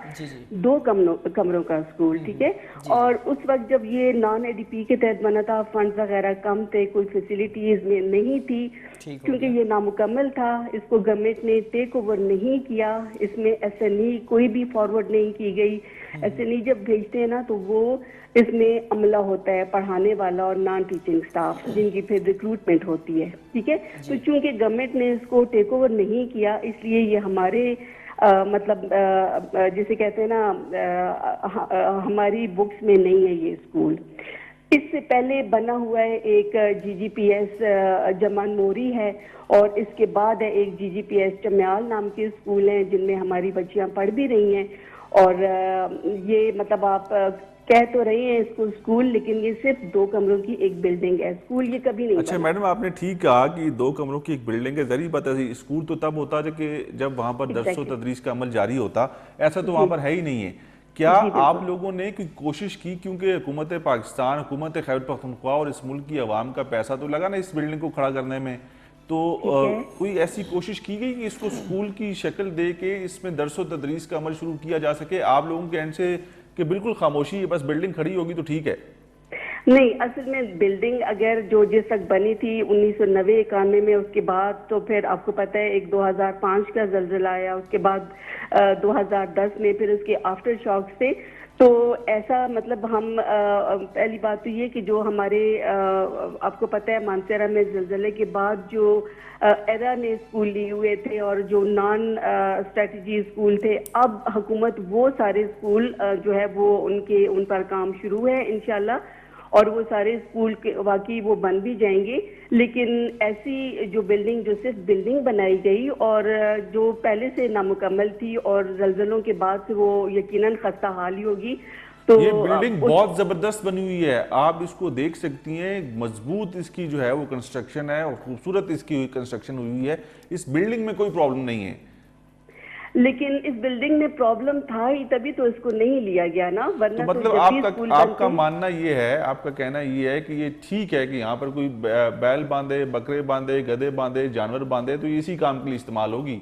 2 کمروں کا اسکول, ٹھیک ہے. اور اس وقت جب یہ نان اے ڈی پی کے تحت بنا تھا, فنڈ وغیرہ کم تھے, کوئی فیسلٹیز میں نہیں تھی, کیونکہ یہ نامکمل تھا, اس کو گورنمنٹ نے ٹیک اوور نہیں کیا, اس میں ایس این ای کوئی بھی فارورڈ نہیں کی گئی. ایس این ای جب بھیجتے ہیں نا تو وہ اس میں عملہ ہوتا ہے پڑھانے والا اور نان ٹیچنگ سٹاف, جن کی پھر ریکروٹمنٹ ہوتی ہے, ٹھیک ہے. تو چونکہ گورنمنٹ نے اس کو ٹیک اوور نہیں کیا, اس لیے یہ ہمارے مطلب جسے کہتے ہیں نا ہماری بکس میں نہیں ہے یہ اسکول. اس سے پہلے بنا ہوا ہے ایک جی جی پی ایس جمان موری ہے, اور اس کے بعد ہے ایک جی جی پی ایس چمیال نام کے اسکول ہیں جن میں ہماری بچیاں پڑھ بھی رہی ہیں. اور یہ مطلب آپ کہہ تو رہے ہیں اس کو اسکول, لیکن یہ صرف 2 کمروں کی ایک بلڈنگ ہے, اسکول یہ کبھی نہیں. اچھا میڈم, آپ نے ٹھیک کہا کہ 2 کمروں کی ایک بلڈنگ ہے, ذریعہ پتہ ہے اسکول تو تب ہوتا ہے کہ جب وہاں پر درس و تدریس کا عمل جاری ہوتا, ایسا تو وہاں پر ہے ہی نہیں ہے. کیا آپ لوگوں نے کوئی کوشش کی, کیونکہ حکومت پاکستان, حکومت خیبر پختونخوا اور اس ملک کی عوام کا پیسہ تو لگا نا اس بلڈنگ کو کھڑا کرنے میں, تو کوئی ایسی کوشش کی گئی کہ اس کو اسکول کی شکل دے کے اس میں درس و تدریس کا عمل شروع کیا جا سکے؟ آپ لوگوں کے اینڈ سے کہ بالکل خاموشی ہے, بس بلڈنگ کھڑی ہوگی تو ٹھیک ہے. نہیں, اصل میں بلڈنگ اگر جو جس تک بنی تھی 1990-91 میں, اس کے بعد تو پھر آپ کو پتہ ہے ایک 2005 کا زلزلہ آیا, اس کے بعد 2010 میں پھر اس کے آفٹر شاکس تھے. تو ایسا مطلب ہم پہلی بات تو یہ کہ جو ہمارے آپ کو پتہ ہے مانسیرہ میں زلزلے کے بعد جو ایرا نے اسکول لیے ہوئے تھے اور جو نان اسٹریٹجی اسکول تھے, اب حکومت وہ سارے اسکول جو ہے وہ ان پر کام شروع ہے انشاءاللہ, اور وہ سارے اسکول واقعی وہ بن بھی جائیں گے. لیکن ایسی جو بلڈنگ جو صرف بلڈنگ بنائی گئی اور جو پہلے سے نامکمل تھی اور زلزلوں کے بعد سے وہ یقیناً خستہ حال ہی ہوگی. تو یہ بلڈنگ بہت زبردست بنی ہوئی ہے, آپ اس کو دیکھ سکتی ہیں, مضبوط اس کی جو ہے وہ کنسٹرکشن ہے اور خوبصورت اس کی کنسٹرکشن ہوئی ہے. اس بلڈنگ میں کوئی پرابلم نہیں ہے, لیکن اس بلڈنگ میں پرابلم تھا ہی تبھی تو اس کو نہیں لیا گیا نا, ورنہ تو مطلب آپ کا ماننا یہ ہے, آپ کا کہنا یہ ہے کہ یہ ٹھیک ہے کہ یہاں پر کوئی بیل باندھے, بکرے باندھے, گدھے باندھے, جانور باندھے تو یہ اسی کام کے لیے استعمال ہوگی.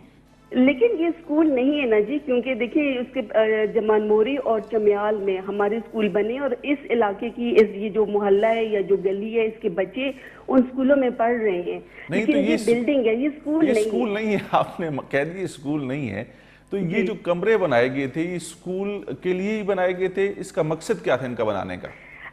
لیکن یہ اسکول نہیں ہے نا جی, کیونکہ دیکھیں اس کے جمان موری اور چمیال میں ہمارے اسکول بنے, اور اس علاقے کی یہ جو محلہ ہے یا جو گلی ہے اس کے بچے ان اسکولوں میں پڑھ رہے ہیں. لیکن یہ بلڈنگ ہے, یہ اسکول نہیں ہے. آپ نے کہہ دیا اسکول نہیں ہے, تو یہ جو کمرے بنائے گئے تھے یہ اسکول کے لیے ہی بنائے گئے تھے, اس کا مقصد کیا تھا ان کا بنانے کا؟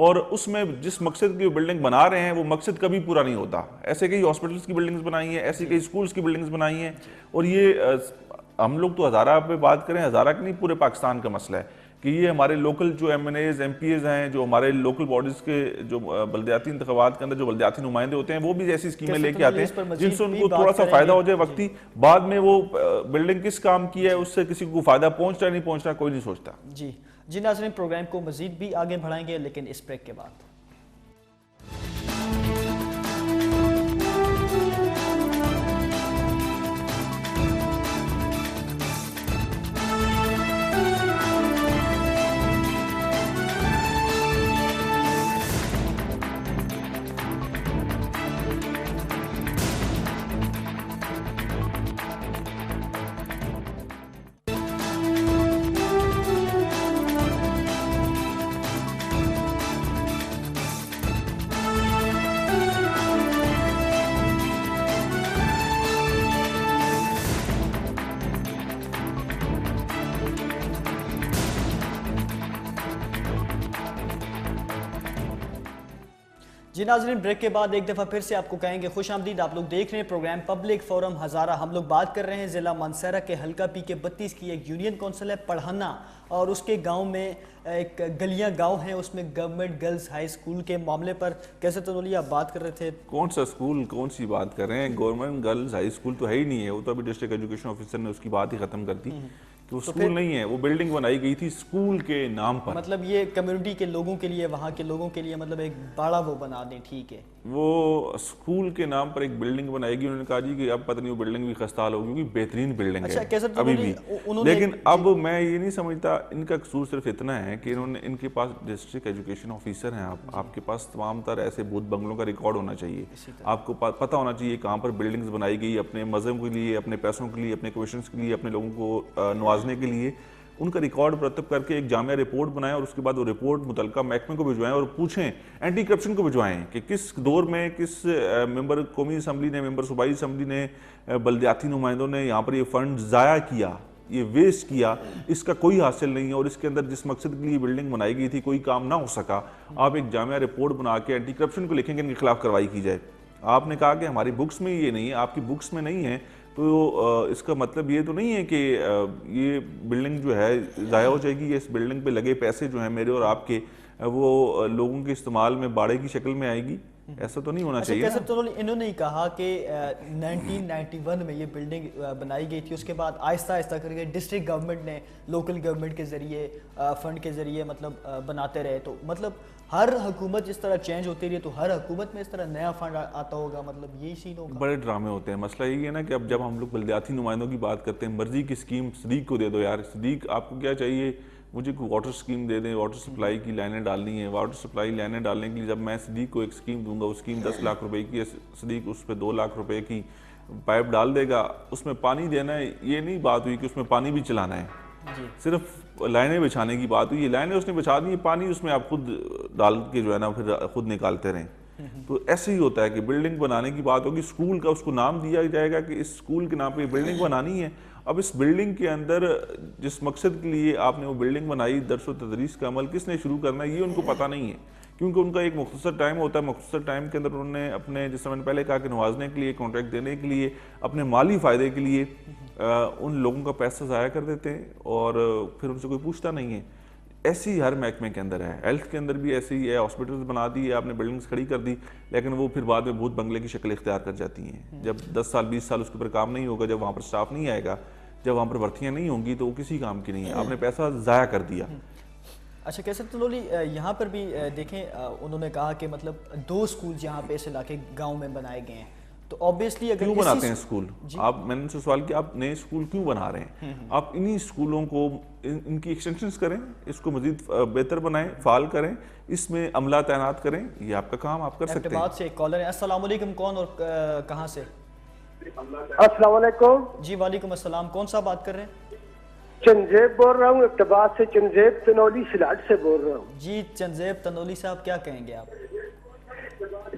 اور اس میں جس مقصد کی بلڈنگ بنا رہے ہیں وہ مقصد کبھی پورا نہیں ہوتا. ایسے کئی ہاسپٹلس کی بلڈنگز بنائی ہیں, ایسے کئی اسکولس کی بلڈنگز بنائی ہیں, اور یہ ہم لوگ تو ہزارہ پہ بات کریں, ہزارہ کی نہیں پورے پاکستان کا مسئلہ ہے کہ یہ ہمارے لوکل جو MNAs MPAs ہیں, جو ہمارے لوکل باڈیز کے جو بلدیاتی انتخابات کے اندر جو بلدیاتی نمائندے ہوتے ہیں, وہ بھی ایسی اسکیمیں لے کے آتے ہیں جن سے ان کو تھوڑا سا فائدہ ہو جائے وقتی, بعد میں وہ بلڈنگ کس کام کی ہے اس سے کسی کو فائدہ پہنچ رہا نہیں پہنچ رہا کوئی نہیں سوچتا. جی ناظرین, پروگرام کو مزید بھی آگے بڑھائیں گے لیکن اس بریک کے بعد. جی ناظرین, بریک کے بعد ایک دفعہ پھر سے آپ کو کہیں گے خوش آمدید. آپ لوگ دیکھ رہے ہیں پروگرام پبلک فورم ہزارہ. ہم لوگ بات کر رہے ہیں ضلع مانسہرہ کے حلقہ پی کے 32 کی ایک یونین کونسل ہے پڑھانا, اور اس کے گاؤں میں ایک گلیاں گاؤں ہیں, اس میں گورنمنٹ گرلز ہائی اسکول کے معاملے پر کیسے تنولی آپ بات کر رہے تھے. کون سا اسکول, کون سی بات کر رہے ہیں؟ گورنمنٹ گرلز ہائی اسکول تو ہے ہی نہیں ہے, وہ تو ابھی ڈسٹرکٹ ایجوکیشن آفیسر نے اس کی بات ہی ختم کر دی کہ وہ اسکول نہیں ہے, وہ بلڈنگ بنائی گئی تھی اسکول کے نام پر. مطلب یہ کمیونٹی کے لوگوں کے لیے, وہاں کے لوگوں کے لیے مطلب ایک باڑا وہ بنا دیں, ٹھیک ہے. وہ اسکول کے نام پر ایک بلڈنگ بنائی گی, انہوں نے کہا جی کہ اب پتہ نہیں وہ بلڈنگ بھی خستحال ہوگی کیونکہ بہترین بلڈنگ ہے ابھی بھی, لیکن اب میں یہ نہیں سمجھتا ان کا قصور صرف اتنا ہے کہ انہوں نے, ان کے پاس ڈسٹرکٹ ایجوکیشن آفیسر ہیں, آپ کے پاس تمام تر ایسے بھوت بنگلوں کا ریکارڈ ہونا چاہیے, آپ کو پتہ ہونا چاہیے کہاں پر بلڈنگز بنائی گئی اپنے مذہب کے لیے, اپنے پیسوں کے لیے, اپنے کمیشنز کے لیے, اپنے لوگوں کو نوازنے کے لیے. ان کا ریکارڈ مرتب کر کے ایک جامعہ رپورٹ بنائیں اور اس کے بعد وہ رپورٹ متعلقہ محکمے کو بھجوائیں اور پوچھیں, اینٹی کرپشن کو بھجوائیں کہ کس دور میں کس ممبر قومی اسمبلی نے, ممبر صوبائی اسمبلی نے, بلدیاتی نمائندوں نے یہاں پر یہ فنڈ ضائع کیا, یہ ویسٹ کیا, اس کا کوئی حاصل نہیں ہے, اور اس کے اندر جس مقصد کے لیے بلڈنگ بنائی گئی تھی کوئی کام نہ ہو سکا. آپ ایک جامعہ رپورٹ بنا کے اینٹی کرپشن کو لکھیں گے, ان کے خلاف کارروائی کی جائے. آپ نے کہا کہ ہماری بکس میں یہ نہیں ہے, آپ کی بکس میں نہیں ہے, تو اس کا مطلب یہ تو نہیں ہے کہ یہ بلڈنگ جو ہے ضائع ہو جائے گی, یا اس بلڈنگ پہ لگے پیسے جو ہیں میرے اور آپ کے وہ لوگوں کے استعمال میں باڑے کی شکل میں آئے گی. ایسا تو نہیں ہونا چاہیے. کیسے تو انہوں نے کہا کہ 1991 میں یہ بلڈنگ بنائی گئی تھی, اس کے بعد آہستہ آہستہ کر کے ڈسٹرکٹ گورنمنٹ نے لوکل گورنمنٹ کے ذریعے فنڈ کے ذریعے مطلب بناتے رہے. تو مطلب ہر حکومت جس طرح چینج ہوتی رہی تو ہر حکومت میں اس طرح نیا فنڈ آتا ہوگا, مطلب یہی سین ہوگا. بڑے ڈرامے ہوتے ہیں. مسئلہ یہی ہے نا کہ اب جب ہم لوگ بلدیاتی نمائندوں کی بات کرتے ہیں, مرضی کی اسکیم صدیق کو دے دو یار. صدیق آپ کو کیا چاہیے, مجھے کوئی واٹر اسکیم دے دیں, واٹر سپلائی کی لائنیں ڈالنی ہیں, واٹر سپلائی لائنیں ڈالنے کے لیے جب میں صدیق کو ایک اسکیم دوں گا, وہ اسکیم 10 لاکھ روپے کی ہے, صدیق اس پہ 2 لاکھ روپے کی پائپ ڈال دے گا, اس میں پانی دینا ہے. یہ نہیں بات ہوئی کہ اس میں پانی بھی چلانا ہے, صرف لائنیں بچھانے کی بات ہوئی. یہ لائنیں اس نے بچھا دی, پانی اس میں آپ خود ڈال کے جو ہے نا پھر خود نکالتے رہیں. تو ایسے ہی ہوتا ہے کہ بلڈنگ بنانے کی بات ہوگی, اسکول کا اس کو نام دیا جائے گا کہ اس اسکول کے نام پہ بلڈنگ بنانی ہے. اب اس بلڈنگ کے اندر جس مقصد کے لیے آپ نے وہ بلڈنگ بنائی, درس و تدریس کا عمل کس نے شروع کرنا ہے یہ ان کو پتہ نہیں ہے, کیونکہ ان کا ایک مختصر ٹائم ہوتا ہے. مختصر ٹائم کے اندر انہوں نے اپنے, جس میں نے پہلے کہا کہ نوازنے کے لیے, کانٹریکٹ دینے کے لیے, اپنے مالی فائدے کے لیے ان لوگوں کا پیسہ ضائع کر دیتے ہیں اور پھر ان سے کوئی پوچھتا نہیں ہے. ایسی ہر محکمے کے اندر ہے, ہیلتھ کے اندر بھی ایسے ہی ہے. ہاسپٹلز بنا دی, آپ نے بلڈنگز کھڑی کر دی, لیکن وہ پھر بعد میں بھوت بنگلے کی شکل اختیار کر جاتی ہیں. جب 10 سال 20 سال اس کے اوپر کام نہیں ہوگا, جب وہاں پر سٹاف نہیں آئے گا, جب وہاں پر بھرتیاں نہیں ہوں گی, تو وہ کسی کام کی نہیں ہے. آپ نے پیسہ ضائع کر دیا. اچھا کیسے تنولی, یہاں پر بھی دیکھیں انہوں نے کہا کہ مطلب 2 اسکول یہاں پہ اس علاقے گاؤں میں بنائے گئے ہیں, تو آبویسلی اگر کیوں بناتے ہیں اسکول؟ آپ, میں نے ان سے سوال کیا, آپ نئے اسکول کیوں بنا رہے ہیں؟ آپ انہی اسکولوں کو, ان کی ایکسٹینشنز کریں, اس کو مزید بہتر بنائیں, فعال کریں, اس میں عملہ تعینات کریں. یہ آپ کا کام, آپ کر سکتے ہیں. بات سے ایک کالر ہے. السلام علیکم, کون اور کہاں سے؟ السلام علیکم. جی وعلیکم السلام, کون صاحب بات کر رہے ہیں؟ چنزیب بول رہا ہوں, اقتباس سے. چنزیب تنولی سلاٹ سے بول رہا ہوں. جی چنزیب تنولی صاحب, کیا کہیں گے آپ؟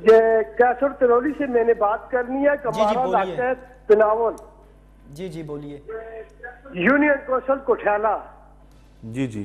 یہ کیسر تنولی سے میں نے بات کرنی ہے. ہمارا علاقہ ہے تناول. جی جی بولیے. Union council کوٹھیالہ. جی جی.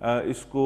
اس کو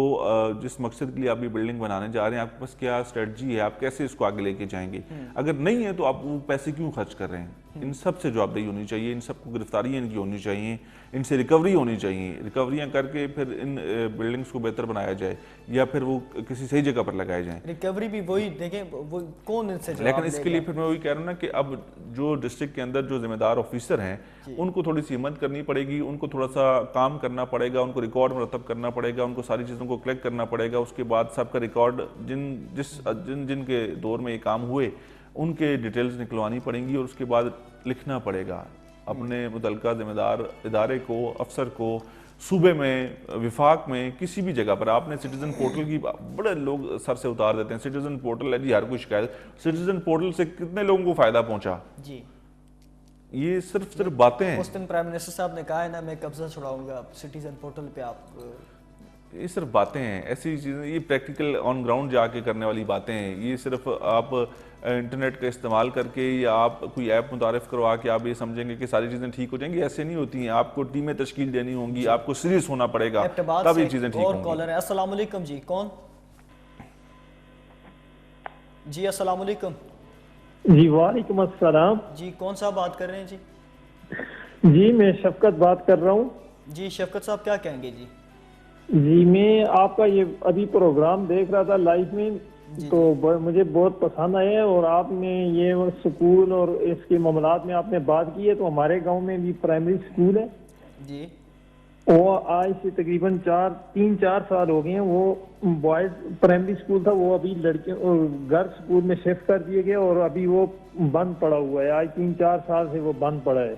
جس مقصد کے لیے آپ یہ بلڈنگ بنانے جا رہے ہیں آپ کے پاس کیا اسٹریٹجی ہے, آپ کیسے اس کو آگے لے کے جائیں گے. اگر نہیں ہے تو آپ وہ پیسے کیوں خرچ کر رہے ہیں. ان سب سے جوابدہی ہونی چاہیے, ان سب کو گرفتاریاں ان کی ہونی چاہیے, ان سے ریکوری ہونی چاہیے, ریکوریاں کر کے پھر ان بلڈنگز کو بہتر بنایا جائے یا پھر وہ کسی صحیح جگہ پر لگائے جائیں. ریکوری بھی وہی دیکھیں وہ کون ان سے جواب لیکن اس کے لیے پھر میں وہی کہہ رہا ہوں نا کہ اب جو ڈسٹرکٹ کے اندر جو ذمہ دار آفیسر ہیں ان کو تھوڑی سی ہمت کرنی پڑے گی, ان کو تھوڑا سا کام کرنا پڑے گا, ان کو ریکارڈ مرتب کرنا پڑے گا, ان کو ساری چیزوں کو کلیکٹ کرنا پڑے گا. اس کے بعد سب کا ریکارڈ جن کے دور میں یہ کام ہوئے ان کے ڈیٹیلز نکلوانی پڑیں گی اور اس کے بعد لکھنا پڑے گا اپنے متعلقہ ذمہ دار ادارے کو, افسر کو, صوبے میں, وفاق میں, کسی بھی جگہ پر. آپ نے سٹیزن پورٹل کی بڑے لوگ سر سے اتار دیتے ہیں, سٹیزن پورٹل ہے جی ہر کوئی شکایت. سٹیزن پورٹل سے کتنے لوگوں کو فائدہ پہنچا جی, یہ صرف باتیں ہیں. اس دن پرائم منسٹر صاحب نے کہا ہے نا میں قبضہ چھڑاؤں گا سٹیزن پورٹل پہ. آپ یہ صرف باتیں ہیں, ایسی چیزیں, یہ پریکٹیکل آن گراؤنڈ جا کے کرنے والی باتیں ہیں. یہ صرف آپ انٹرنیٹ کا استعمال کر کے یا آپ کوئی ایپ متعارف کروا کے آپ یہ سمجھیں گے کہ ساری چیزیں ٹھیک ہو جائیں گی, ایسے نہیں ہوتی ہیں. آپ کو ٹیمیں تشکیل دینی ہوں گی, آپ کو سیریس ہونا پڑے گا, تب یہ چیزیں ٹھیک ہوں گی. کالر ہے. السلام علیکم جی, کون جی؟ السلام علیکم جی. وعلیکم السلام جی, کون صاحب بات کر رہے ہیں جی؟ جی میں شفقت بات کر رہا ہوں. جی شفقت صاحب کیا کہیں گے جی؟ جی میں آپ کا یہ ابھی پروگرام دیکھ رہا تھا لائیو میں, تو مجھے بہت پسند آیا اور آپ نے یہ سکول اور اس کے معاملات میں آپ نے بات کی ہے. تو ہمارے گاؤں میں بھی پرائمری سکول ہے جی, وہ آج سے تقریباً 3-4 سال ہو گئے ہیں. وہ بوائز پرائمری سکول تھا, وہ ابھی لڑکیوں گرلز سکول میں شفٹ کر دیے گئے اور ابھی وہ بند پڑا ہوا ہے. آج 3-4 سال سے وہ بند پڑا ہے.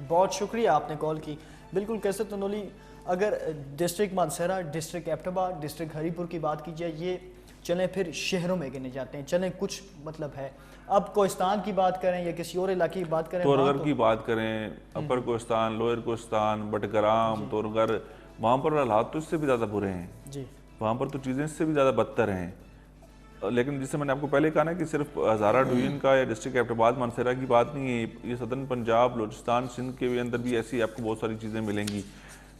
بہت شکریہ آپ نے کال کی. بالکل کیسے تنولی, اگر ڈسٹرکٹ مانسہرہ, ڈسٹرکٹ ایبٹ آباد, ڈسٹرکٹ ہری پور کی بات کی جائے, یہ چلیں پھر شہروں میں گنے جاتے ہیں, چلیں کچھ مطلب ہے. اب کوہستان کی بات کریں یا کسی اور علاقے کی بات کریں, تورغر کی بات کریں, اپر کوہستان, لوئر کوہستان, بٹگرام, تورغر, وہاں پر حالات تو اس سے بھی زیادہ برے ہیں جی. وہاں پر تو چیزیں اس سے بھی زیادہ بدتر ہیں. لیکن جسے میں نے آپ کو پہلے کہا نا کہ صرف ہزارہ ڈویژن کا یا ڈسٹرکٹ ایبٹ آباد مانسہرہ کی بات نہیں ہے, یہ صدرن پنجاب, بلوچستان, سندھ کے بھی اندر بھی ایسی آپ کو بہت ساری چیزیں ملیں گی.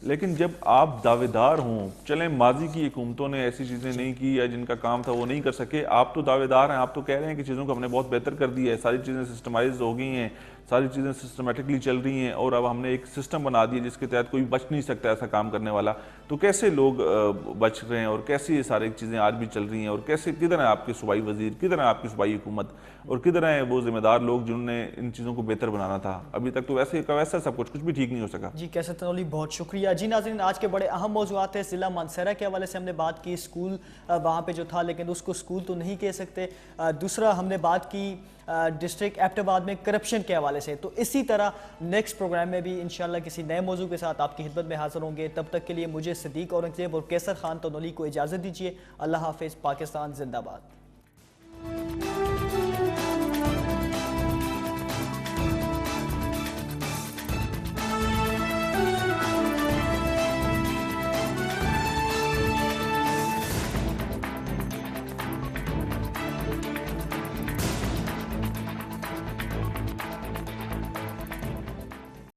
لیکن جب آپ دعوے دار ہوں, چلیں ماضی کی حکومتوں نے ایسی چیزیں نہیں کی یا جن کا کام تھا وہ نہیں کر سکے, آپ تو دعوے دار ہیں, آپ تو کہہ رہے ہیں کہ چیزوں کو ہم نے بہت بہتر کر دیا ہے, ساری چیزیں سسٹمائز ہو گئی ہیں, ساری چیزیں سسٹمیٹکلی چل رہی ہیں اور اب ہم نے ایک سسٹم بنا دیا جس کے تحت کوئی بچ نہیں سکتا ایسا کام کرنے والا. تو کیسے لوگ بچ رہے ہیں اور کیسے یہ ساری چیزیں آج بھی چل رہی ہیں, اور کیسے کدھر ہیں آپ کے صوبائی وزیر, کدھر ہیں آپ کی صوبائی حکومت, اور کدھر ہیں وہ ذمہ دار لوگ جنہوں نے ان چیزوں کو بہتر بنانا تھا. ابھی تک تو ویسے کا ویسا سب کچھ بھی ٹھیک نہیں ہو سکا. جی کیسے تنولی, بہت شکریہ. جی ناظرین, آج کے بڑے اہم موضوعات ہیں. ضلع مانسہرہ کے حوالے سے ہم نے بات کی, اسکول وہاں پہ جو تھا لیکن اس کو اسکول تو نہیں کہہ سکتے. دوسرا ہم نے بات کی ڈسٹرکٹ ایبٹ آباد میں کرپشن کے حوالے سے. تو اسی طرح نیکسٹ پروگرام میں بھی انشاءاللہ کسی نئے موضوع کے ساتھ آپ کی خدمت میں حاضر ہوں گے. تب تک کے لیے مجھے صدیق اورنگزیب اور کیسر خان تنولی کو اجازت دیجیے. اللہ حافظ. پاکستان زندہ باد.